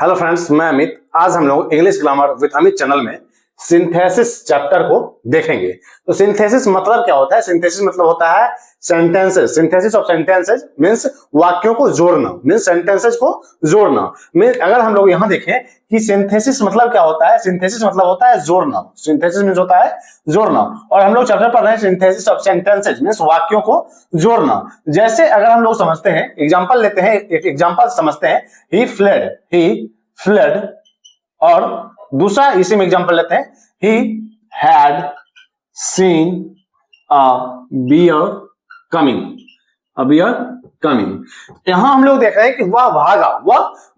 Hello friends, मैं अमित। आज हम लोग English grammar with Amit channel में सिंथेसिस चैप्टर को देखेंगे। तो सिंथेसिस मतलब क्या होता है? सिंथेसिस मतलब होता है sentences. Synthesis of sentences means वाक्यों को जोड़ना, मींस सेंटेंसेस को जोड़ना। मींस अगर हम लोग यहां देखें कि सिंथेसिस मतलब क्या होता है, सिंथेसिस मतलब होता है जोड़ना। सिंथेसिस मींस होता है जोड़ना। और हम लोग चैप्टर पढ़ रहे हैं सिंथेसिस ऑफ सेंटेंसेस मींस वाक्यों को जोड़ना। जैसे अगर हम लोग समझते हैं, एग्जांपल लेते हैं, एक एग्जांपल समझते हैं, ही फ्लड, और दूसरा इसी में एग्जांपल लेते हैं, he had seen a bear coming, यहां हम लोग देख रहे हैं कि वह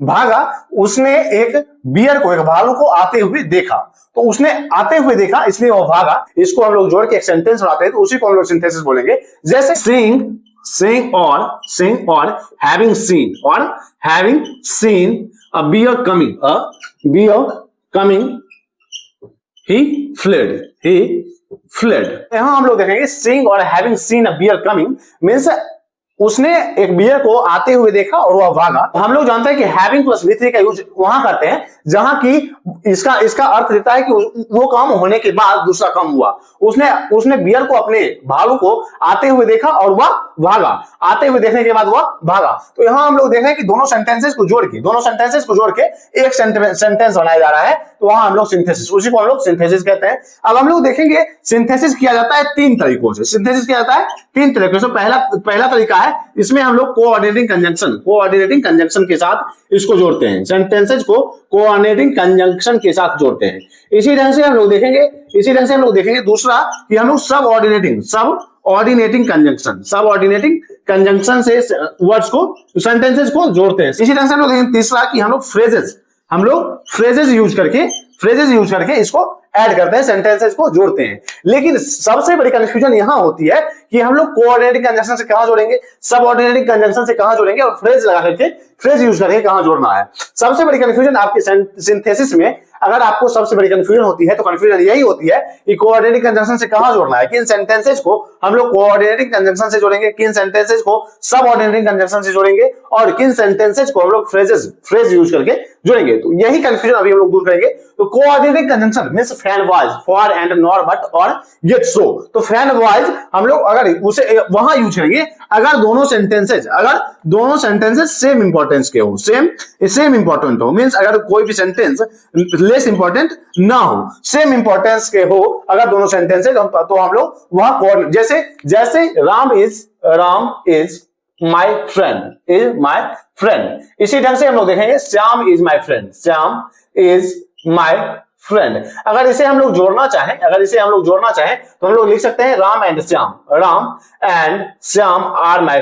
भागा, उसने एक बियर को, एक भालू को आते हुए देखा। तो उसने आते हुए देखा इसलिए वह भागा। इसको हम लोग जोड़ के एक सेंटेंस बनाते हैं, तो उसी को हम लोग सिंथेसिस बोलेंगे। जैसे seeing और having seen a bear coming, he fled। यहां हम लोग देखेंगे seeing और having seen a bear coming means उसने एक बियर को आते हुए देखा और वह भागा। हम लोग जानते हैं कि हैविंग प्लस V3 का यूज वहां करते हैं जहां की इसका अर्थ देता है कि वो काम होने के बाद दूसरा काम हुआ। उसने बियर को, अपने भालू को आते हुए देखा और वह भागा। आते हुए देखने के बाद वह भागा। तो यहां हम लोग देख रहे हैं कि दोनों सेंटेंसेस को जोड़ के एक सेंटेंस बनाया जा रहा है। तो वहां हम लोग सिंथेसिस, उसी को हम लोग सिंथेसिस कहते हैं। अब हम लोग देखेंगे सिंथेसिस किया जाता है तीन तरीकों से। पहला तरीका है, इसमें हम लोग कोऑर्डिनेटिंग कंजंक्शन के साथ इसको जोड़ते हैं। सेंटेंसेस को कोऑर्डिनेटिंग कंजंक्शन के साथ जोड़ते हैं। इसी ढंग से हम लोग देखेंगे दूसरा कि हम लोग सबऑर्डिनेटिंग कंजंक्शन से वर्ड्स को, सेंटेंसेस को जोड़ते हैं। इसी ढंग से हम लोग देखेंगे तीसरा कि हम लोग फ्रेजेस यूज करके इसको ऐड करते हैं, सेंटेंसेस को जोड़ते हैं। लेकिन सबसे बड़ी कंफ्यूजन यहां होती है कि हम लोग कोऑर्डिनेटिंग कंजंक्शन से कहां जोड़ेंगे, सबऑर्डिनेटिंग कंजंक्शन से कहां जोड़ेंगे, और फ्रेज यूज करके कहां जोड़ना है। सबसे बड़ी कंफ्यूजन आपके सिंथेसिस में, अगर आपको सबसे बड़ी कंफ्यूजन होती है तो कंफ्यूजन यही होती है कि कोऑर्डिनेटिंग कंजंक्शन से कहां जोड़ना है। किन सेंटेंसेस को हम लोग कोऑर्डिनेटिंग कंजंक्शन से जोड़ेंगे, किन सेंटेंसेस को सबऑर्डिनेटिंग कंजंक्शन से जोड़ेंगे, और किन सेंटेंसेस को हम लोग फ्रेज यूज करके जोड़ेंगे। तो यही कंफ्यूजन अभी हम लोग दूर करेंगे। तो coordinating conjunction means friend wise, for and nor but और येट सो। तो फ्रेंड वाइज हम लोग अगर उसे वहां यूज करेंगे अगर दोनों सेंटेंसेस सेम इंपॉर्टेंस के हो, सेम इंपॉर्टेंट हो, मींस अगर कोई भी सेंटेंस लेस इंपॉर्टेंट ना हो, सेम इंपॉर्टेंस के हो अगर दोनों सेंटेंसेस, तो हम लोग वहां जैसे राम इज माय फ्रेंड। इसी ढंग से हम लोग देखेंगे श्याम इज माय फ्रेंड। अगर इसे हम लोग जोड़ना चाहें तो हम लोग लिख सकते हैं Ram and Shyam are my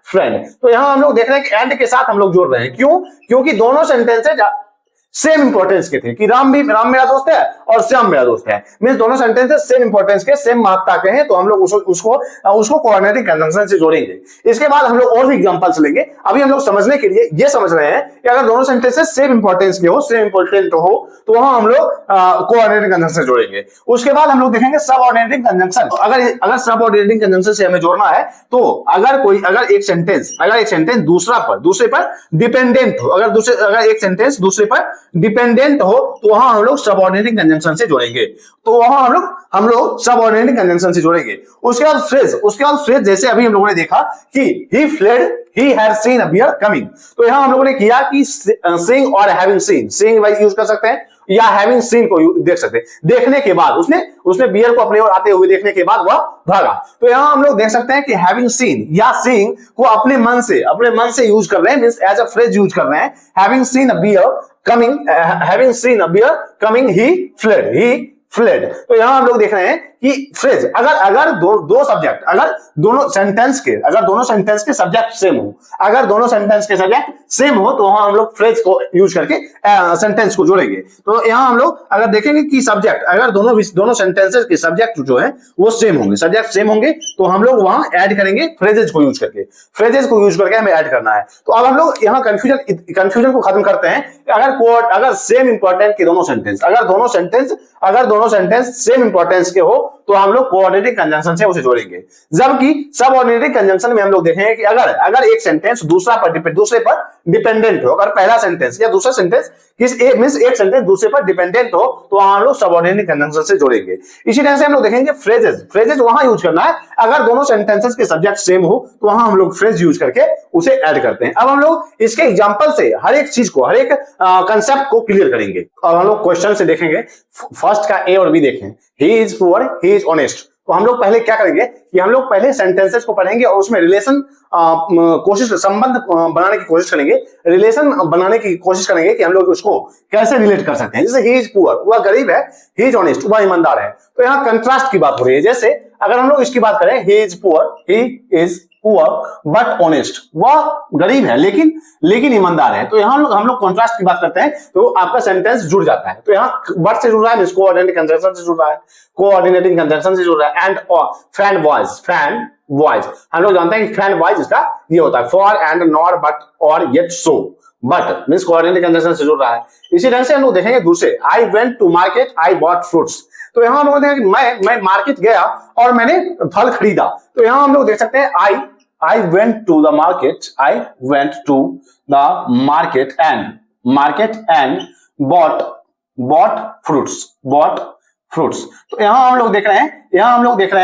friend. तो यहां हम लोग देख रहे हैं कि एंड के साथ हम लोग जोड़ रहे हैं। क्योंकि दोनों सेंटेंसेज सेम इंपॉर्टेंस के थे कि राम मेरा दोस्त है और श्याम मेरा दोस्त है। मींस दोनों सेंटेंसेस सेम इंपॉर्टेंस के, सेम महत्ता के हैं। तो हम लोग उसको कोऑर्डिनेटिंग कंजंक्शन से जोड़ेंगे। इसके बाद हम लोग और भी एग्जांपल्स लेंगे। अभी हम लोग समझने के लिए ये समझ रहे हैं कि अगर दोनों सेंटेंसेस सेम इंपॉर्टेंस के हो, तो वहां हम लोग कोऑर्डिनेटिंग कंजंक्शन से जोड़ेंगे। उसके बाद हम लोग देखेंगे सबऑर्डिनेटिंग कंजंक्शन। अगर सबऑर्डिनेटिंग कंजंक्शन से हमें जोड़ना है तो अगर एक सेंटेंस दूसरे पर डिपेंडेंट हो, अगर एक सेंटेंस दूसरे पर डिपेंडेंट हो, तो वहां हम लोग सबऑर्डिनेटिंग कंजंक्शन से जोड़ेंगे। हम लोग सबऑर्डिनेटिंग कंजंक्शन से जोड़ेंगे। उसके बाद फ्रेज, जैसे अभी हम लोगों ने देखा कि he fled, he had seen a bear coming। तो यहां हम लोगों ने किया कि seeing और having seen वाइज यूज कर सकते हैं, या having seen को देख सकते हैं। देखने के बाद उसने बियर को अपने ओर आते हुए देखने के बाद वह भागा। तो यहां हम लोग देख सकते हैं कि having seen या seeing को अपने मन से यूज कर रहे हैं, means as a phrase use कर रहे हैं। having seen a bear coming, he fled। तो यहां हम लोग देख रहे हैं कि फ्रेज, अगर दोनों सेंटेंस के सब्जेक्ट सेम हो, तो वहां हम लोग फ्रेज को यूज करके सेंटेंस को जोड़ेंगे। तो यहां हम लोग अगर देखेंगे कि सब्जेक्ट, अगर दोनों सेंटेंसेस के सब्जेक्ट जो है वो सेम होंगे, तो हम लोग वहां ऐड करेंगे फ्रेजेस को यूज करके हमें ऐड करना है। तो अब हम लोग यहां कंफ्यूजन को खत्म करते हैं। अगर सेम इंपॉर्टेंट के दोनों सेंटेंस सेम इंपॉर्टेंस के हो, तो हम लोग कोऑर्डिनेटिंग कंजंक्शन से उसे जोड़ेंगे। जबकि सबऑर्डिनेटिंग कंजंक्शन में हम लोग देखेंगे कि अगर एक सेंटेंस दूसरे पर डिपेंडेंट हो, अगर पहला सेंटेंस या दूसरा सेंटेंस एक सेंटेंस दूसरे पर डिपेंडेंट हो तो हम लोग सबऑर्डिनेटिंग कंजंक्शन से जोड़ेंगे। इसी तरह से हम लोग देखेंगे फ्रेजेस वहां यूज करना है अगर दोनों सेंटेंसेस के सब्जेक्ट सेम हो, तो वहां हम लोग फ्रेज यूज करके उसे ऐड करते हैं। अब हम लोग इसके एग्जांपल से हर एक चीज को, हर एक कंसेप्ट को क्लियर करेंगे। अब हम लोग क्वेश्चन से देखेंगे, फर्स्ट का ए और बी देखें, he is poor, he is honest. तो हम लोग पहले क्या करेंगे कि हम लोग पहले सेंटेंसेस को पढ़ेंगे और उसमें संबंध बनाने की कोशिश करेंगे, रिलेशन बनाने की कोशिश करेंगे कि हम लोग उसको कैसे रिलेट कर सकते हैं। जैसे ही इज पुअर, वह गरीब है, ही इज ऑनेस्ट, वह ईमानदार है। तो यहाँ कंट्रास्ट की बात हो रही है। जैसे अगर हम लोग इसकी बात करें, he is poor but honest, वह गरीब है लेकिन ईमानदार है। तो यहाँ हम लोग कॉन्ट्रास्ट की बात करते हैं तो आपका सेंटेंस जुड़ जाता है। तो यहाँ बट से जुड़ रहा है, कोऑर्डिनेटिंग कंजंक्शन से जुड़ रहा है, कोऑर्डिनेटिंग कंजंक्शन से जुड़ रहा है। एंड फैन वॉइस, हम लोग जानते हैं कि फैन वॉइस इसका ये होता है, फॉर एंड नॉर बट और yet so, but means coordinating conjunction से जुड़ रहा है। इसी ढंग से हम लोग देखेंगे दूसरे, I went to market, I bought fruits. तो यहां हम लोग देखेंगे मैं मार्केट गया और मैंने फल खरीदा। तो यहां हम लोग देख सकते हैं I went to the market and bought fruits। तो यहां हम लोग देख रहे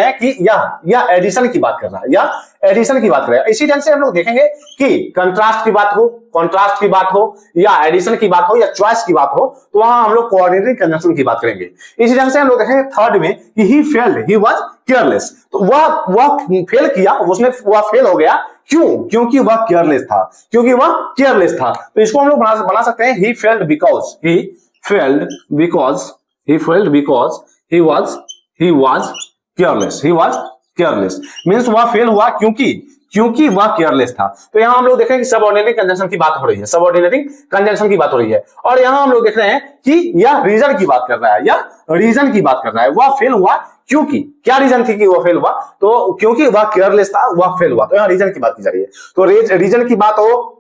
हैं कि यह एडिशन की बात कर रहा है, इसी ढंग से हम लोग देखेंगे कि कंट्रास्ट की बात हो या एडिशन की बात हो या चॉइस की बात हो, तो वहां हम लोग कोऑर्डिनेटिंग कंजंक्शन की बात करेंगे। इसी ढंग से हम लोग देखेंगे थर्ड में कि he failed, he was careless. तो वह फेल किया, वह फेल हो गया, क्यों? क्योंकि वह केयरलेस था। तो इसको हम लोग बना सकते हैं, he failed because he was careless means वह फेल हुआ क्योंकि वह केयरलेस था। तो यहां हम लोग देख रहे हैं कि सबऑर्डिनेटिंग कंजंक्शन की बात हो रही है, और यहां हम लोग देख रहे हैं कि यह रीजन की बात कर रहा है, वह फेल हुआ क्योंकि, क्या रीजन थी कि वह फेल हुआ? तो क्योंकि वह केयरलेस था, वह फेल हुआ। तो यहां रीजन की बात की जा रही है। तो रीजन की बात हो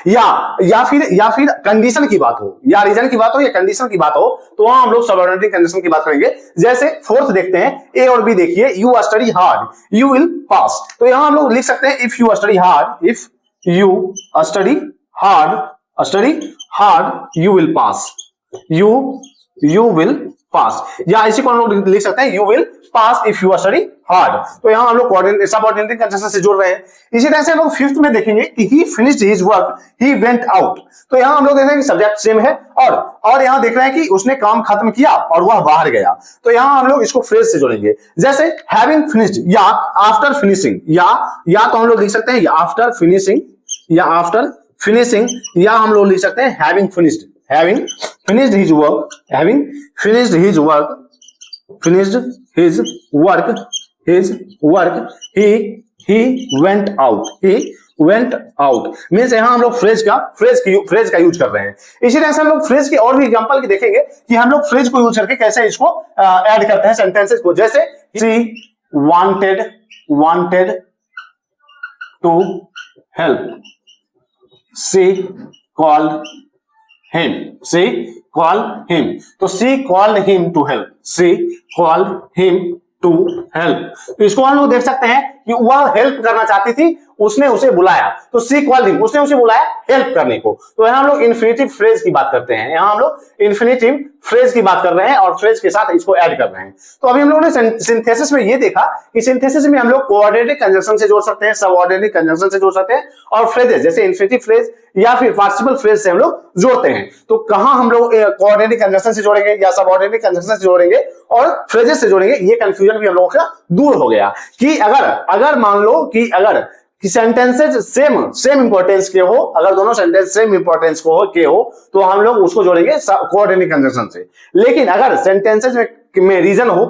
या फिर कंडीशन की बात हो, या रीजन की बात हो या कंडीशन की बात हो, तो वहां हम लोग सबऑर्डिनेटिंग कंजंक्शन की बात करेंगे। जैसे फोर्थ देखते हैं, ए और बी देखिए, you study hard, you will pass. तो यहां हम लोग लिख सकते हैं, if you study hard you will pass, you will pass, या इसी को हम लोग लिख सकते हैं, you will pass if you study hard. तो यहां हम लोग सबऑर्डिनेटिंग कंजंक्शन से जुड़ रहे हैं। इसी तरह से हम लोग फिफ्थ में देखेंगे कि ही finished his work, he went out. तो यहां हम लोग देख रहे हैं कि सब्जेक्ट सेम है, और यहां देख रहे हैं कि उसने काम खत्म किया और वह बाहर गया। तो यहां हम लोग इसको फ्रेज से जोड़ेंगे। जैसे हैविंग फिनिश्ड या आफ्टर फिनिशिंग, या तो हम लोग लिख सकते हैं आफ्टर फिनिशिंग, या हम लोग लिख सकते हैं having finished his work, he went out means यहां हम लोग फ्रेज का यूज कर रहे हैं। इसी तरह से हम लोग फ्रेज के और भी एग्जांपल की देखेंगे कि हम लोग फ्रेज को यूज करके कैसे इसको ऐड करते हैं सेंटेंसेस को। जैसे she wanted to help, she called him, तो she called him to help। तो इसको हम लोग देख सकते हैं कि वह हेल्प करना चाहती थी, उसने उसे बुलाया, तो she called him, उसने उसे बुलाया हेल्प करने को। तो यहां हम लोग इन्फिनिटिव फ्रेज की बात करते हैं, और फ्रेज के साथ इसको ऐड कर रहे हैं। तो अभी हम लोगों ने सिंथेसिस में ये देखा कि सिंथेसिस में हम लोग कोऑर्डिनेटिंग कंजंक्शन से जोड़ सकते हैं, सबऑर्डिनेटिंग कंजंक्शन से जोड़ सकते हैं, और फ्रेजेस जैसे इन्फिनिटिव फ्रेज या फिर पार्टिसिपल फ्रेज से हम लोग जोड़ते हैं। तो कहां हम लोग कोऑर्डिनेटिंग कंजंक्शन से जोड़ेंगे या सबऑर्डिनेटिंग कंजंक्शन से जोड़ेंगे और फ्रेजेस से जोड़ेंगे, ये कंफ्यूजन भी हम लोगों का दूर हो गया कि अगर मान लो कि सेंटेंसेज सेम इंपॉर्टेंस के हो, अगर दोनों सेंटेंस सेम इंपॉर्टेंस के हो तो हम लोग उसको जोड़ेंगे कोऑर्डिनेटिंग कंजंक्शन से। लेकिन अगर सेंटेंसेज में रीजन हो,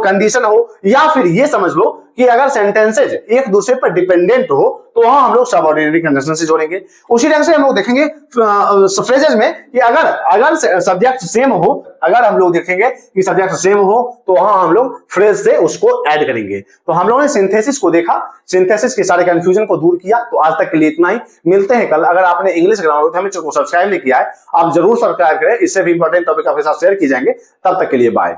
कंडीशन हो, या फिर ये समझ लो कि अगर सेंटेंसेज एक दूसरे पर डिपेंडेंट हो, तो वहां हम लोग सबऑर्डिनेटिंग कंजंक्शन से जोड़ेंगे। उसी ढंग से हम लोग देखेंगे फ्रेजेस में कि अगर सब्जेक्ट सेम हो, अगर हम लोग देखेंगे कि सब्जेक्ट सेम हो, तो वहां हम लोग फ्रेज से उसको ऐड करेंगे। तो हम लोगों ने सिंथेसिस को देखा, सिंथेसिस के सारे कंफ्यूजन को दूर किया। तो आज तक के लिए इतना ही, मिलते हैं कल। अगर आपने इंग्लिश ग्रामर को सब्सक्राइब नहीं किया है, आप जरूर सब्सक्राइब करें, इससे भी इंपॉर्टेंट टॉपिक आपके साथ शेयर किए जाएंगे। तब तक के लिए बाय।